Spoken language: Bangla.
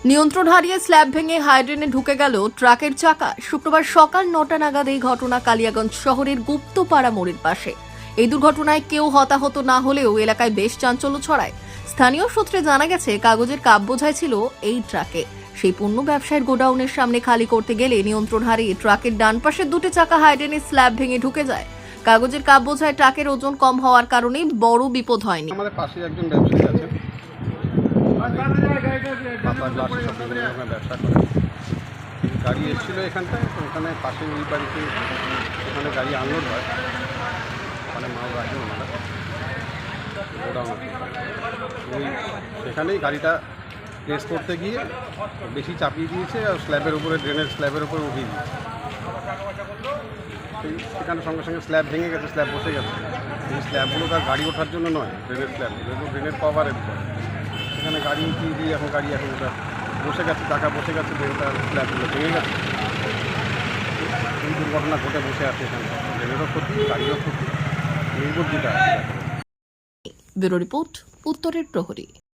নিয়ন্ত্রণ হারিয়ে স্ল্যাব ভেঙে হাইড্রেনে ঢুকে গেল ট্রাকের চাকা। শুক্রবার সকাল ৯টা নাগাদ এই ঘটনা কালিয়াগঞ্জ শহরের গুপ্তপাড়া মোড়ের পাশে। এই দুর্ঘটনায় কেউ হতাহত না হলেও এলাকায় বেশ চাঞ্চল্য ছড়ায়। স্থানীয় সূত্রে জানা গেছে, কাগজের কাপ বোঝাই ছিল এই ট্রাকে। সেই পণ্য ব্যবসায়ীর গোডাউনের সামনে খালি করতে গেলে নিয়ন্ত্রণ হারিয়ে ট্রাকের ডান পাশের দুটি চাকা হাইড্রেনের স্ল্যাব ভেঙে ঢুকে যায়। কাগজের কাপ বোঝায় ট্রাকের ওজন কম হওয়ার কারণে বড় বিপদ হয়নি। আমাদের পাশে একজন ব্যবসায়ী আছেন, পাতা গ্লাস সব বিভিন্ন রকমের ব্যবসা করে। গাড়ি এসেছিলো এখানটায়, তো ওখানে পাশে ওই বাড়িতে ওখানে গাড়ি আনলোড হয়, ওখানে মাল রাখে ওনারা গোডাউন। ওই সেখানেই গাড়িটা প্রেস করতে গিয়ে বেশি চাপিয়ে দিয়েছে আর স্ল্যাবের উপরে, ড্রেনের স্ল্যাবের উপরে উঠিয়ে দিয়েছে। সেখানে সঙ্গে সঙ্গে স্ল্যাব ভেঙে গেছে, স্ল্যাব বসে গেছে। এই স্ল্যাবগুলো তার গাড়ি ওঠার জন্য নয়, ড্রেনের স্ল্যাব, যেহেতু ড্রেনের কভারের উপর সেখানে গাড়ি উঠিয়ে দিয়ে এখন গাড়ি ওটা বসে গেছে, চাকা বসে গেছে, ড্রেনটার স্ল্যাবগুলো ভেঙে গেছে। এই দুর্ঘটনা ঘটে বসে আছে এখানে, ড্রেনেরও ক্ষতি, গাড়িরও ক্ষতি, নির্বুদ্ধিতা। ব্যুরো রিপোর্ট, উত্তরের প্রহরী।